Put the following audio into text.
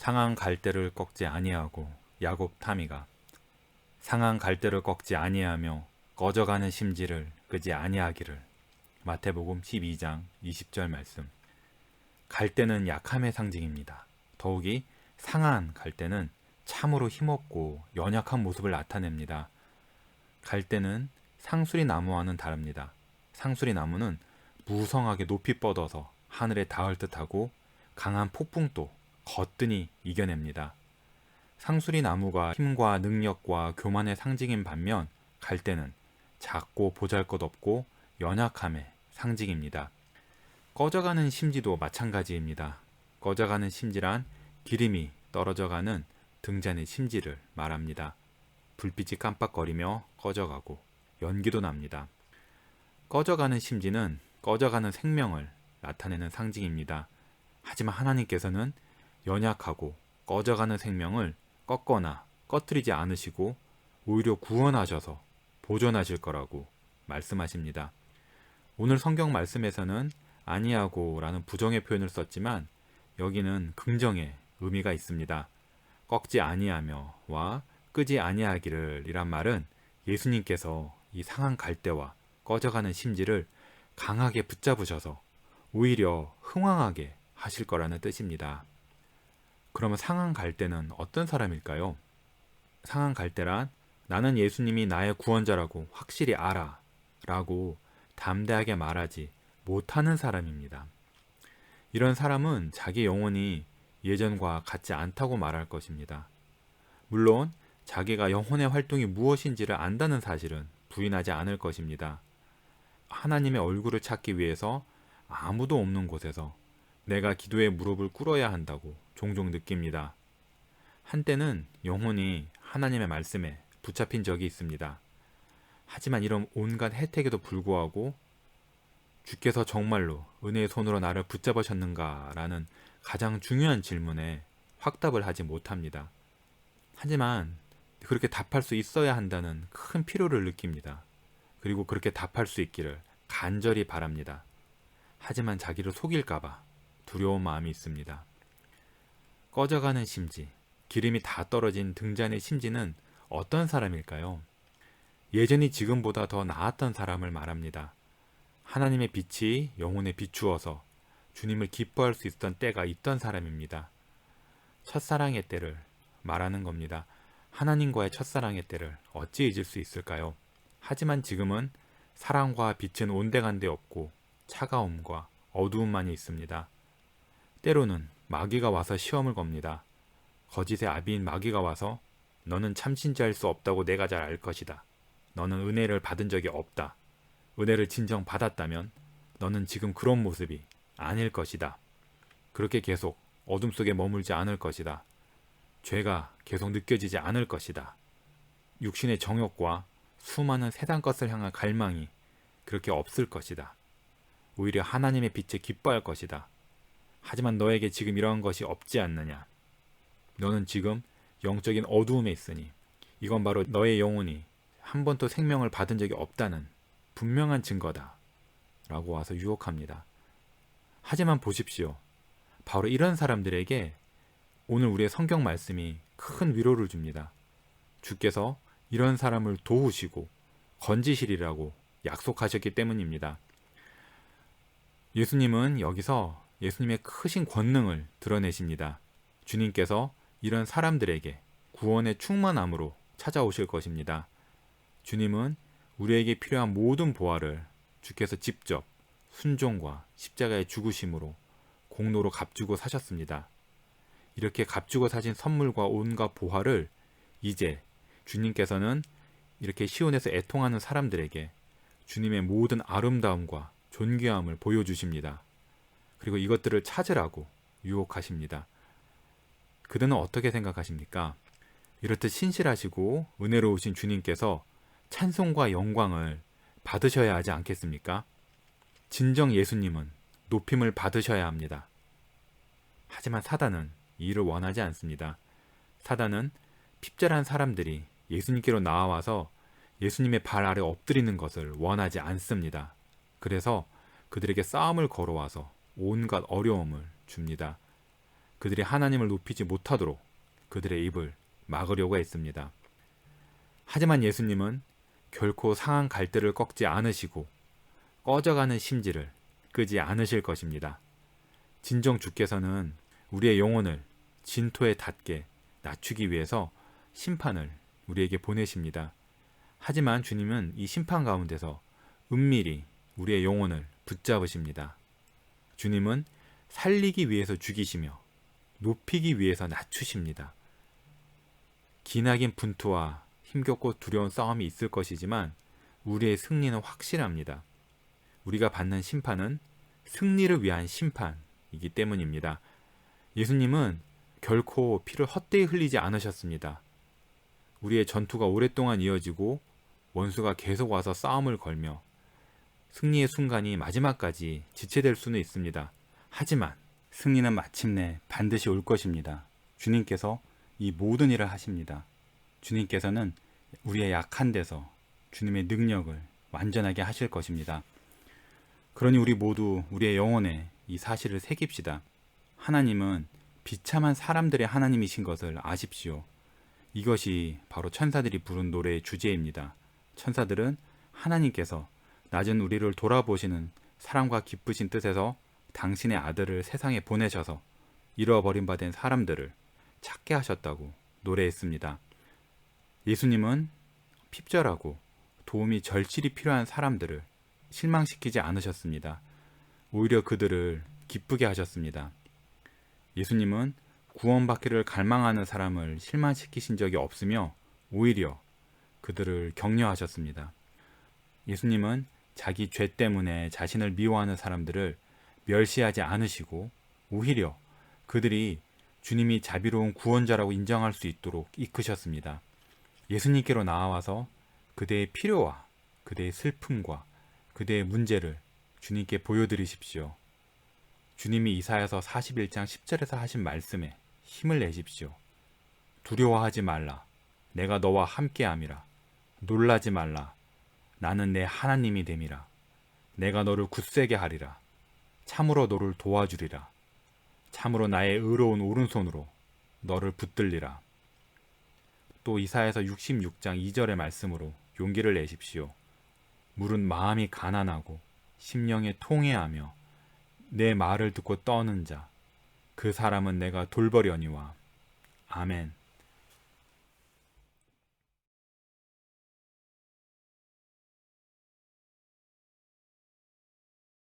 상한 갈대를 꺾지 아니하고 야곱 타미가 상한 갈대를 꺾지 아니하며 꺼져가는 심지를 끄지 아니하기를. 마태복음 12장 20절 말씀. 갈대는 약함의 상징입니다. 더욱이 상한 갈대는 참으로 힘없고 연약한 모습을 나타냅니다. 갈대는 상수리 나무와는 다릅니다. 상수리 나무는 무성하게 높이 뻗어서 하늘에 닿을 듯하고 강한 폭풍도 거뜬히 이겨냅니다. 상수리 나무가 힘과 능력과 교만의 상징인 반면 갈대는 작고 보잘것없고 연약함의 상징입니다. 꺼져가는 심지도 마찬가지입니다. 꺼져가는 심지란 기름이 떨어져가는 등잔의 심지를 말합니다. 불빛이 깜빡거리며 꺼져가고 연기도 납니다. 꺼져가는 심지는 꺼져가는 생명을 나타내는 상징입니다. 하지만 하나님께서는 연약하고 꺼져가는 생명을 꺾거나 꺼뜨리지 않으시고 오히려 구원하셔서 보존하실 거라고 말씀하십니다. 오늘 성경 말씀에서는 아니하고 라는 부정의 표현을 썼지만 여기는 긍정의 의미가 있습니다. 꺾지 아니하며와 끄지 아니하기를 이란 말은 예수님께서 이 상한 갈대와 꺼져가는 심지를 강하게 붙잡으셔서 오히려 흥왕하게 하실 거라는 뜻입니다. 그러면 상한 갈대는 어떤 사람일까요? 상한 갈대란 나는 예수님이 나의 구원자라고 확실히 알아 라고 담대하게 말하지 못하는 사람입니다. 이런 사람은 자기 영혼이 예전과 같지 않다고 말할 것입니다. 물론 자기가 영혼의 활동이 무엇인지를 안다는 사실은 부인하지 않을 것입니다. 하나님의 얼굴을 찾기 위해서 아무도 없는 곳에서 내가 기도에 무릎을 꿇어야 한다고 종종 느낍니다. 한때는 영혼이 하나님의 말씀에 붙잡힌 적이 있습니다. 하지만 이런 온갖 혜택에도 불구하고 주께서 정말로 은혜의 손으로 나를 붙잡으셨는가 라는 가장 중요한 질문에 확답을 하지 못합니다. 하지만 그렇게 답할 수 있어야 한다는 큰 필요를 느낍니다. 그리고 그렇게 답할 수 있기를 간절히 바랍니다. 하지만 자기를 속일까봐 두려운 마음이 있습니다. 꺼져가는 심지, 기름이 다 떨어진 등잔의 심지는 어떤 사람일까요? 예전이 지금보다 더 나았던 사람을 말합니다. 하나님의 빛이 영혼에 비추어서 주님을 기뻐할 수 있었던 때가 있던 사람입니다. 첫사랑의 때를 말하는 겁니다. 하나님과의 첫사랑의 때를 어찌 잊을 수 있을까요? 하지만 지금은 사랑과 빛은 온데간데 없고 차가움과 어두움만이 있습니다. 때로는 마귀가 와서 시험을 겁니다. 거짓의 아비인 마귀가 와서 너는 참신자일 수 없다고 내가 잘 알 것이다. 너는 은혜를 받은 적이 없다. 은혜를 진정 받았다면 너는 지금 그런 모습이 아닐 것이다. 그렇게 계속 어둠 속에 머물지 않을 것이다. 죄가 계속 느껴지지 않을 것이다. 육신의 정욕과 수많은 세상 것을 향한 갈망이 그렇게 없을 것이다. 오히려 하나님의 빛에 기뻐할 것이다. 하지만 너에게 지금 이러한 것이 없지 않느냐. 너는 지금 영적인 어두움에 있으니 이건 바로 너의 영혼이 한 번도 생명을 받은 적이 없다는 분명한 증거다. 라고 와서 유혹합니다. 하지만 보십시오. 바로 이런 사람들에게 오늘 우리의 성경 말씀이 큰 위로를 줍니다. 주께서 이런 사람을 도우시고 건지시리라고 약속하셨기 때문입니다. 예수님은 여기서 예수님의 크신 권능을 드러내십니다. 주님께서 이런 사람들에게 구원의 충만함으로 찾아오실 것입니다. 주님은 우리에게 필요한 모든 보화를 주께서 직접 순종과 십자가의 죽으심으로 공로로 값주고 사셨습니다. 이렇게 값주고 사신 선물과 온갖 보화를 이제 주님께서는 이렇게 시온에서 애통하는 사람들에게 주님의 모든 아름다움과 존귀함을 보여주십니다. 그리고 이것들을 찾으라고 유혹하십니다. 그들은 어떻게 생각하십니까? 이렇듯 신실하시고 은혜로우신 주님께서 찬송과 영광을 받으셔야 하지 않겠습니까? 진정 예수님은 높임을 받으셔야 합니다. 하지만 사단은 이 일을 원하지 않습니다. 사단은 핍절한 사람들이 예수님께로 나와서 예수님의 발 아래 엎드리는 것을 원하지 않습니다. 그래서 그들에게 싸움을 걸어와서 온갖 어려움을 줍니다. 그들이 하나님을 높이지 못하도록 그들의 입을 막으려고 했습니다. 하지만 예수님은 결코 상한 갈대를 꺾지 않으시고 꺼져가는 심지를 끄지 않으실 것입니다. 진정 주께서는 우리의 영혼을 진토에 닿게 낮추기 위해서 심판을 우리에게 보내십니다. 하지만 주님은 이 심판 가운데서 은밀히 우리의 영혼을 붙잡으십니다. 주님은 살리기 위해서 죽이시며 높이기 위해서 낮추십니다. 기나긴 분투와 힘겹고 두려운 싸움이 있을 것이지만 우리의 승리는 확실합니다. 우리가 받는 심판은 승리를 위한 심판이기 때문입니다. 예수님은 결코 피를 헛되이 흘리지 않으셨습니다. 우리의 전투가 오랫동안 이어지고 원수가 계속 와서 싸움을 걸며 승리의 순간이 마지막까지 지체될 수는 있습니다. 하지만 승리는 마침내 반드시 올 것입니다. 주님께서 이 모든 일을 하십니다. 주님께서는 우리의 약한 데서 주님의 능력을 완전하게 하실 것입니다. 그러니 우리 모두 우리의 영혼에 이 사실을 새깁시다. 하나님은 비참한 사람들의 하나님이신 것을 아십시오. 이것이 바로 천사들이 부른 노래의 주제입니다. 천사들은 하나님께서 낮은 우리를 돌아보시는 사랑과 기쁘신 뜻에서 당신의 아들을 세상에 보내셔서 잃어버린 바 된 사람들을 찾게 하셨다고 노래했습니다. 예수님은 핍절하고 도움이 절실히 필요한 사람들을 실망시키지 않으셨습니다. 오히려 그들을 기쁘게 하셨습니다. 예수님은 구원받기를 갈망하는 사람을 실망시키신 적이 없으며 오히려 그들을 격려하셨습니다. 예수님은 자기 죄 때문에 자신을 미워하는 사람들을 멸시하지 않으시고 오히려 그들이 주님이 자비로운 구원자라고 인정할 수 있도록 이끄셨습니다. 예수님께로 나아와서 그대의 필요와 그대의 슬픔과 그대의 문제를 주님께 보여드리십시오. 주님이 이사야서 41장 10절에서 하신 말씀에 힘을 내십시오. 두려워하지 말라. 내가 너와 함께함이라. 놀라지 말라. 나는 내 하나님이 됨이라. 내가 너를 굳세게 하리라. 참으로 너를 도와주리라. 참으로 나의 의로운 오른손으로 너를 붙들리라. 또 이사야서 66장 2절의 말씀으로 용기를 내십시오. 물은 마음이 가난하고 심령에 통회하며 내 말을 듣고 떠는 자, 그 사람은 내가 돌보려니와. 아멘.